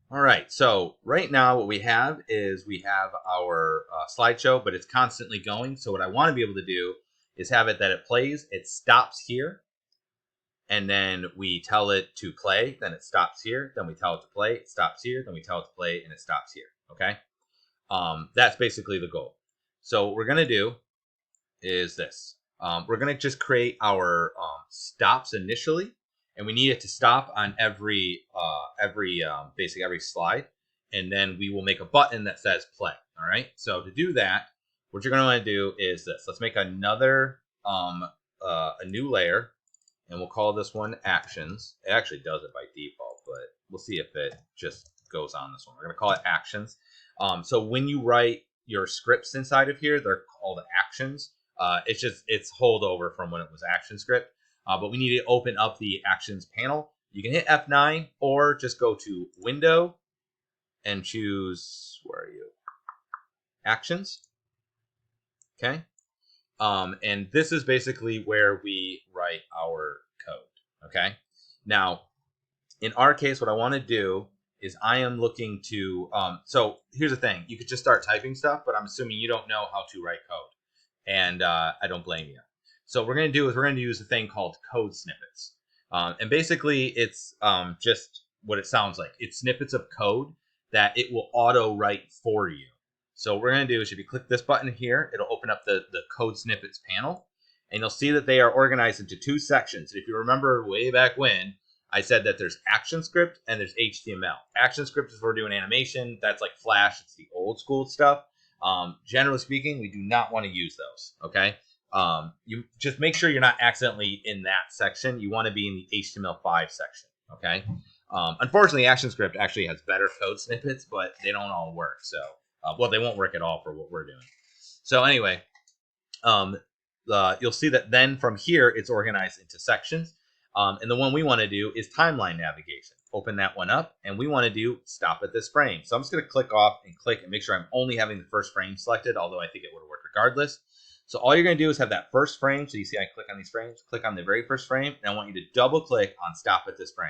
All right, so right now what we have is we have our slideshow, but it's constantly going. So what I want to be able to do is have it that it plays, it stops here, and then we tell it to play, then it stops here, then we tell it to play, it stops here, then we tell it to play, and it stops here, okay? That's basically the goal. So what we're going to do is this. We're going to just create our stops initially, and we need it to stop on every basically every slide, and then we will make a button that says play. All right. So to do that, what you're going to want to do is this. Let's make another a new layer, and we'll call this one actions. It actually does it by default, but we'll see if it just goes on this one. We're going to call it actions. So when you write your scripts inside of here, they're called actions. It's holdover from when it was action script, but we need to open up the actions panel. You can hit F9 or just go to Window and choose, where are you? Actions. Okay. And this is basically where we write our code. Okay. Now, in our case, what I want to do is I am looking to, so here's the thing. You could just start typing stuff, but I'm assuming you don't know how to write code. And I don't blame you. So what we're going to do is we're going to use a thing called code snippets. And basically, it's just what it sounds like. It's snippets of code that it will auto write for you. So what we're going to do is if you click this button here, it'll open up the code snippets panel. And you'll see that they are organized into two sections. If you remember way back when, I said that there's ActionScript and there's HTML. ActionScript is for doing animation. That's like Flash. It's the old school stuff. Generally speaking, we do not want to use those. Okay. You just make sure you're not accidentally in that section. You want to be in the HTML5 section. Okay. Unfortunately, ActionScript actually has better code snippets, but they don't all work. So, well, they won't work at all for what we're doing. So anyway, you'll see that then from here, it's organized into sections. And the one we want to do is timeline navigation. Open that one up, and we want to do stop at this frame. So I'm just going to click off and click and make sure I'm only having the first frame selected, although I think it would have worked regardless. So all you're going to do is have that first frame. So you see I click on these frames, click on the very first frame, and I want you to double click on stop at this frame.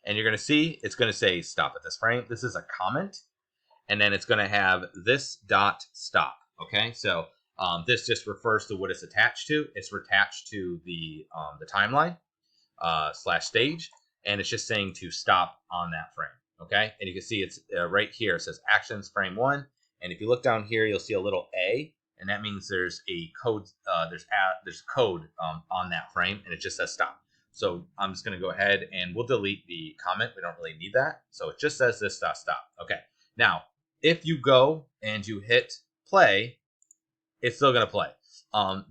And you're going to see it's going to say stop at this frame. This is a comment, and then it's going to have this dot stop. Okay, so this just refers to what it's attached to. It's attached to the timeline / stage, and it's just saying to stop on that frame. Okay, and you can see it's right here. It says actions frame 1, and if you look down here, you'll see a little A, and that means there's a code. There's code on that frame, and it just says stop. So I'm just going to go ahead and we'll delete the comment. We don't really need that. So it just says this dot stop. Okay. Now, if you go and you hit play, it's still going to play.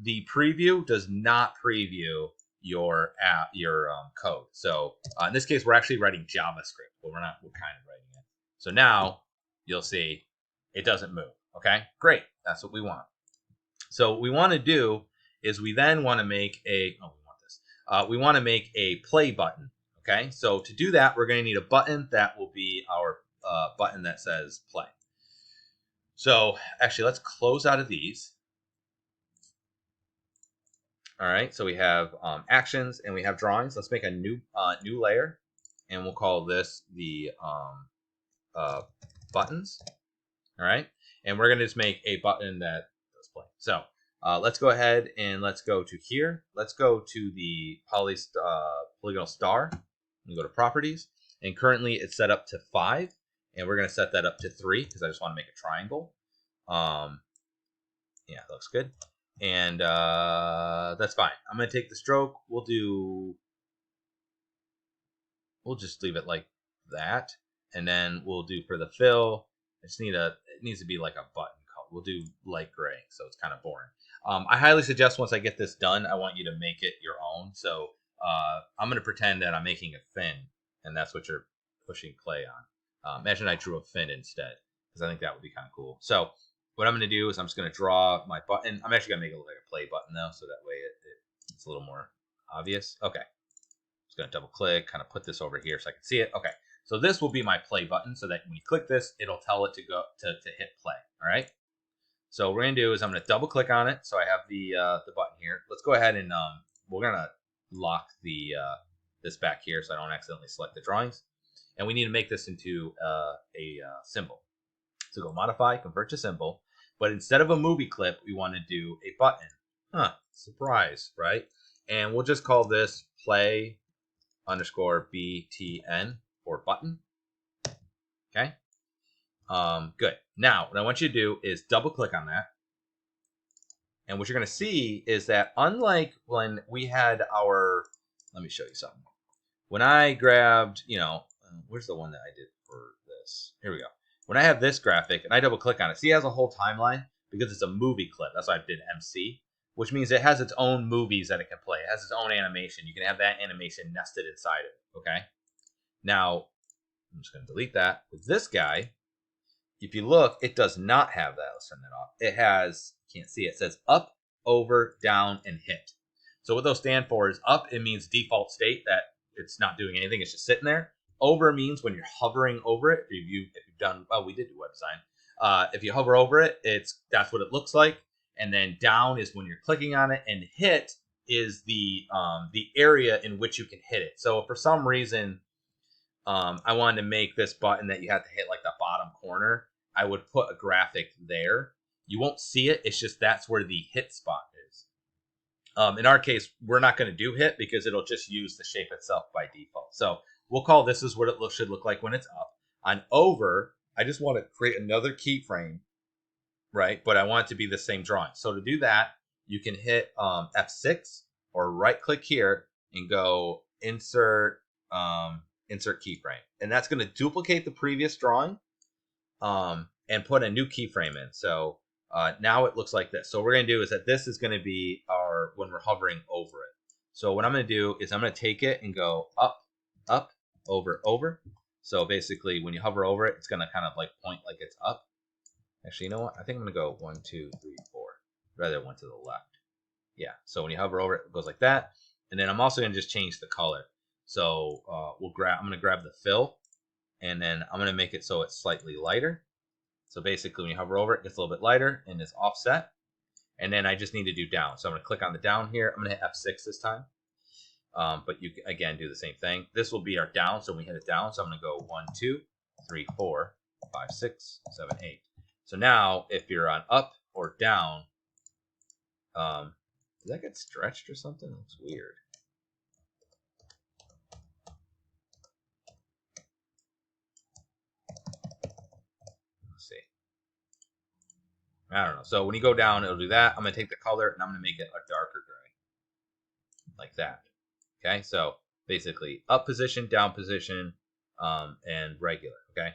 The preview does not preview your code. So in this case, we're actually writing JavaScript, but we're kind of writing it. So now you'll see it doesn't move. Okay, great. That's what we want. So what we want to do is we then want to make we want to make a play button. Okay, so to do that, we're going to need a button that will be our button that says play. So actually, let's close out of these. All right, so we have actions and we have drawings. Let's make a new layer, and we'll call this the buttons. All right, and we're going to just make a button that does play. So let's go ahead and let's go to here. Let's go to the polygonal star and go to properties. And currently it's set up to 5, and we're going to set that up to 3 because I just want to make a triangle. Yeah, that looks good. And that's fine. I'm going to take the stroke. We'll just leave it like that. And then we'll do for the fill, it needs to be like a button color. We'll do light gray, so it's kind of boring. I highly suggest once I get this done, I want you to make it your own. So I'm going to pretend that I'm making a fin, and that's what you're pushing play on. Imagine I drew a fin instead, because I think that would be kind of cool. So what I'm going to do is I'm just going to draw my button. I'm actually going to make it look like a play button, though, so that way it's a little more obvious. Okay. Just going to double click, kind of put this over here so I can see it. Okay. So this will be my play button, so that when you click this, it'll tell it to go to hit play. All right. So what we're going to do is I'm going to double click on it. So I have the button here. Let's go ahead and we're going to lock this back here so I don't accidentally select the drawings. and we need to make this into a symbol. So go modify, convert to symbol, but instead of a movie clip, we want to do a button. Huh, surprise, right? And we'll just call this play underscore BTN or button. Okay. Good. Now, what I want you to do is double click on that. And what you're going to see is that unlike when we had our, let me show you something. When I grabbed, where's the one that I did for this? Here we go. When I have this graphic and I double click on it, see it has a whole timeline because it's a movie clip. That's why I did MC, which means it has its own movies that it can play. It has its own animation. You can have that animation nested inside it. Okay. Now, I'm just going to delete that. With this guy, if you look, it does not have that. Let's turn that off. It has, can't see it, it says up, over, down, and hit. So what those stand for is up, it means default state, that it's not doing anything, it's just sitting there. Over means when you're hovering over it. If you've done, well, we did do web design. If you hover over it, that's what it looks like. And then down is when you're clicking on it, and hit is the area in which you can hit it. So if for some reason I wanted to make this button that you have to hit like the bottom corner, I would put a graphic there. You won't see it. It's just that's where the hit spot is. In our case, we're not going to do hit because it'll just use the shape itself by default. So we'll call this is what it should look like when it's up. On over, I just want to create another keyframe, right? But I want it to be the same drawing. So to do that, you can hit F6 or right click here and go insert keyframe. And that's going to duplicate the previous drawing and put a new keyframe in. So now it looks like this. So what we're going to do is that this is going to be our, when we're hovering over it. So what I'm going to do is I'm going to take it and go up, up, over, over. So basically when you hover over it, it's going to kind of like point like it's up. Actually, you know what? I think I'm going to go 1, 2, 3, 4, rather than one to the left. Yeah. So when you hover over it, it goes like that. And then I'm also going to just change the color. So I'm going to grab the fill, and then I'm going to make it so it's slightly lighter. So basically when you hover over it, it gets a little bit lighter and is offset. And then I just need to do down. So I'm going to click on the down here. I'm going to hit F6 this time. But you can, again, do the same thing. This will be our down. So when we hit it down, so I'm going to go 1, 2, 3, 4, 5, 6, 7, 8. So now if you're on up or down, did that get stretched or something? It looks weird. Let's see. I don't know. So when you go down, it'll do that. I'm going to take the color and I'm going to make it a darker gray. Like that. Okay, so basically up position, down position, and regular. Okay.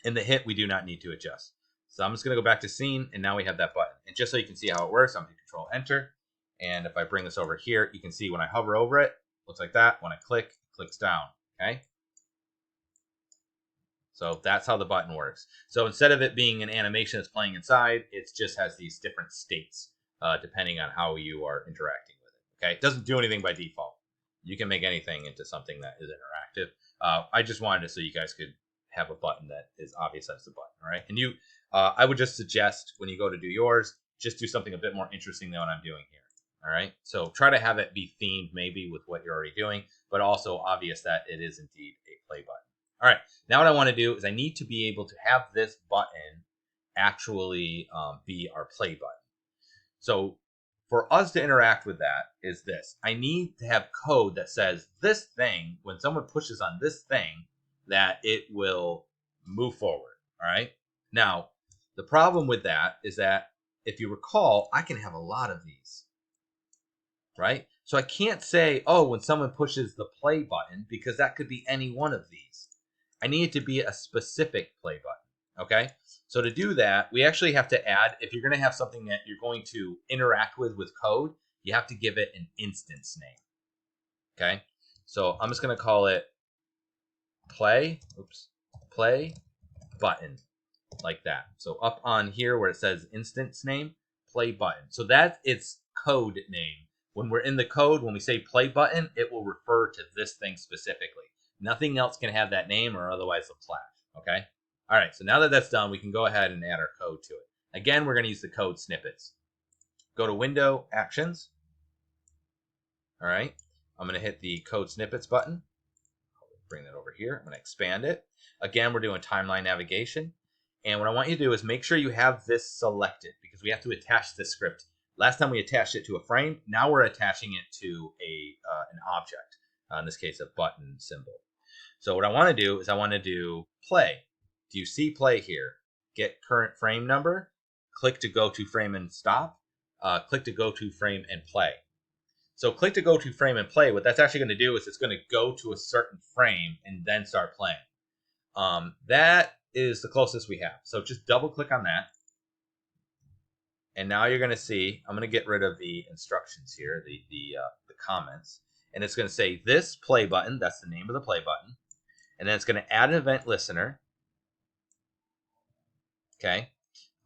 In the hit, we do not need to adjust. So I'm just going to go back to scene, and now we have that button. And just so you can see how it works, I'm going to Control Enter. And if I bring this over here, you can see when I hover over it, looks like that. When I click, it clicks down. Okay. So that's how the button works. So instead of it being an animation that's playing inside, it just has these different states depending on how you are interacting with it. Okay. It doesn't do anything by default. You can make anything into something that is interactive. I just wanted it so you guys could have a button that is obvious as the button. All right. And I would just suggest when you go to do yours, just do something a bit more interesting than what I'm doing here. All right. So try to have it be themed maybe with what you're already doing, but also obvious that it is indeed a play button. All right. Now what I want to do is I need to be able to have this button actually be our play button. So for us to interact with that is this. I need to have code that says this thing, when someone pushes on this thing, that it will move forward. All right. Now, the problem with that is that if you recall, I can have a lot of these. Right? So I can't say, oh, when someone pushes the play button, because that could be any one of these. I need it to be a specific play button. Okay? So to do that, we actually have to add, if you're going to have something that you're going to interact with code, you have to give it an instance name. Okay? So I'm just going to call it play button, like that. So up on here where it says instance name, play button. So that's its code name. When we're in the code, when we say play button, it will refer to this thing specifically. Nothing else can have that name or otherwise it'll flash. Okay? All right, so now that that's done, we can go ahead and add our code to it. Again, we're going to use the code snippets. Go to Window, Actions. All right, I'm going to hit the Code Snippets button. bring that over here. I'm going to expand it. Again, we're doing timeline navigation. And what I want you to do is make sure you have this selected because we have to attach this script. Last time we attached it to a frame. Now we're attaching it to an object. In this case, a button symbol. So what I want to do is I want to do play. Do you see play here? Get current frame number. Click to go to frame and stop. Click to go to frame and play. So click to go to frame and play. What that's actually going to do is it's going to go to a certain frame and then start playing. That is the closest we have. So just double click on that. And now you're going to see, I'm going to get rid of the instructions here, the comments. And it's going to say this play button. That's the name of the play button. And then it's going to add an event listener. Okay.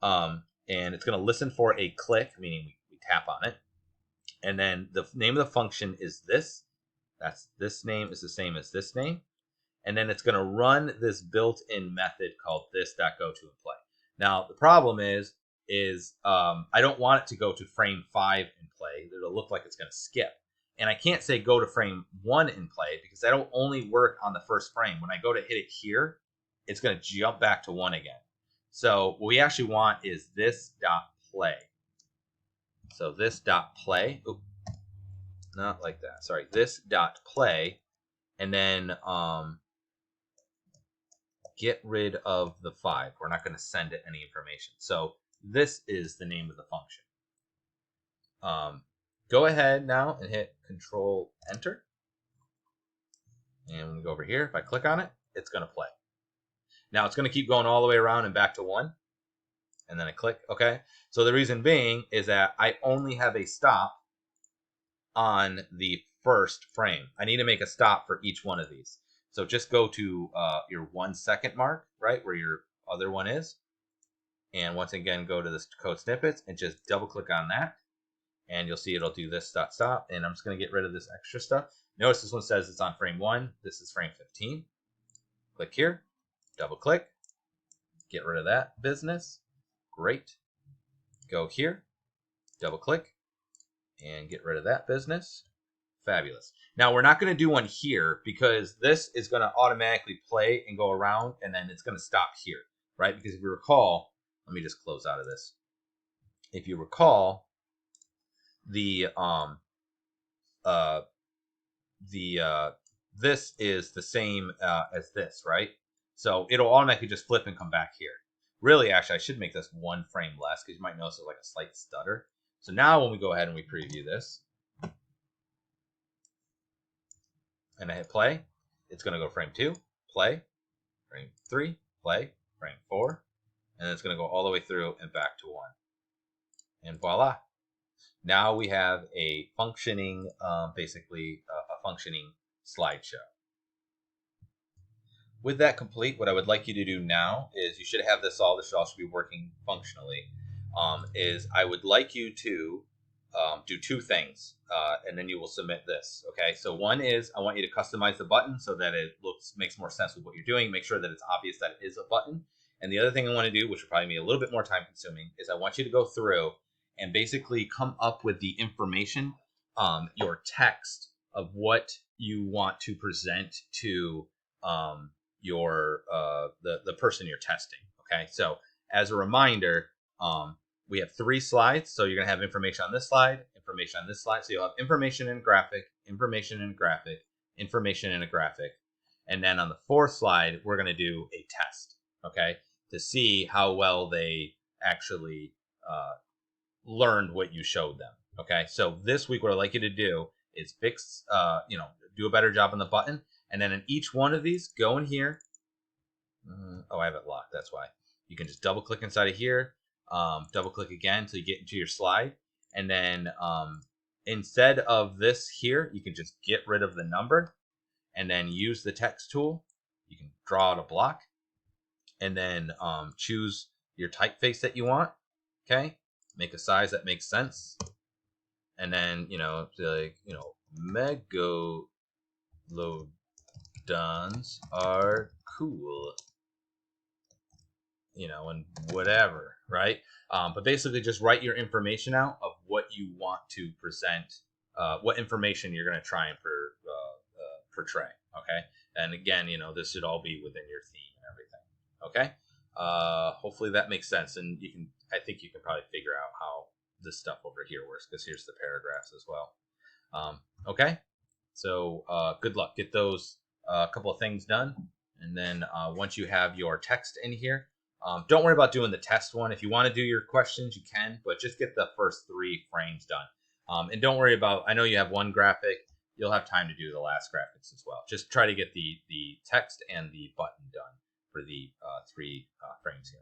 And it's going to listen for a click, meaning we tap on it. And then the name of the function is this. That's this name is the same as this name. And then it's going to run this built-in method called this.goToAndPlay. Now, the problem is I don't want it to go to frame 5 and play. It'll look like it's going to skip. And I can't say go to frame 1 and play because that'll only work on the first frame. When I go to hit it here, it's going to jump back to 1 again. So what we actually want is this.play. So this.play, not like that. Sorry, this.play, and then get rid of the 5. We're not going to send it any information. So this is the name of the function. Go ahead now and hit Control Enter. And when we go over here, if I click on it, it's going to play. Now it's going to keep going all the way around and back to 1. And then I click OK. So the reason being is that I only have a stop on the first frame. I need to make a stop for each one of these. So just go to your 1 second mark, right, where your other one is. And once again, go to this code snippets and just double click on that. And you'll see it'll do this dot stop. And I'm just going to get rid of this extra stuff. Notice this one says it's on frame 1. This is frame 15. Click here, double click, get rid of that business. Great. Go here, double click, and get rid of that business. Fabulous. Now we're not going to do one here because this is going to automatically play and go around, and then it's going to stop here, right? Because if you recall, let me just close out of this. If you recall, this is the same as this, right? So it'll automatically just flip and come back here. Really, actually, I should make this 1 frame less because you might notice there's like a slight stutter. So now when we go ahead and we preview this, and I hit play, it's going to go frame 2, play, frame 3, play, frame 4, and then it's going to go all the way through and back to 1. And voila. Now we have a functioning, basically a functioning slideshow. With that complete, what I would like you to do now is you should have this all. This should also be working functionally. Is I would like you to do 2 things, and then you will submit this. Okay. So one is I want you to customize the button so that it makes more sense with what you're doing. Make sure that it's obvious that it is a button. And the other thing I want to do, which will probably be a little bit more time consuming, is I want you to go through and basically come up with the information, your text of what you want to present to the person you're testing. Okay, so as a reminder, we have 3 slides. So you're gonna have information on this slide, information on this slide. So you'll have information in a graphic, information in a graphic, information in a graphic, and then on the 4th slide, we're gonna do a test. Okay, to see how well they actually learned what you showed them. Okay, so this week what I'd like you to do is fix, do a better job on the button, and then in each one of these, go in here. Oh, I have it locked. That's why. You can just double click inside of here, double click again until you get into your slide, and then instead of this here, you can just get rid of the number, and then use the text tool. You can draw out a block, and then choose your typeface that you want. Okay. Make a size that makes sense, and then megalodons are cool, and whatever, right? But basically, just write your information out of what you want to present, what information you're going to try and portray. Okay, And again, you know, this should all be within your theme and everything. Okay. Hopefully that makes sense. And I think you can probably figure out how this stuff over here works, because here's the paragraphs as well. Okay. So good luck. Get those couple of things done. And then once you have your text in here, don't worry about doing the test one. If you want to do your questions, you can, but just get the first 3 frames done. And don't worry about, I know you have one graphic. You'll have time to do the last graphics as well. Just try to get the text and the button done for the 3 frames here.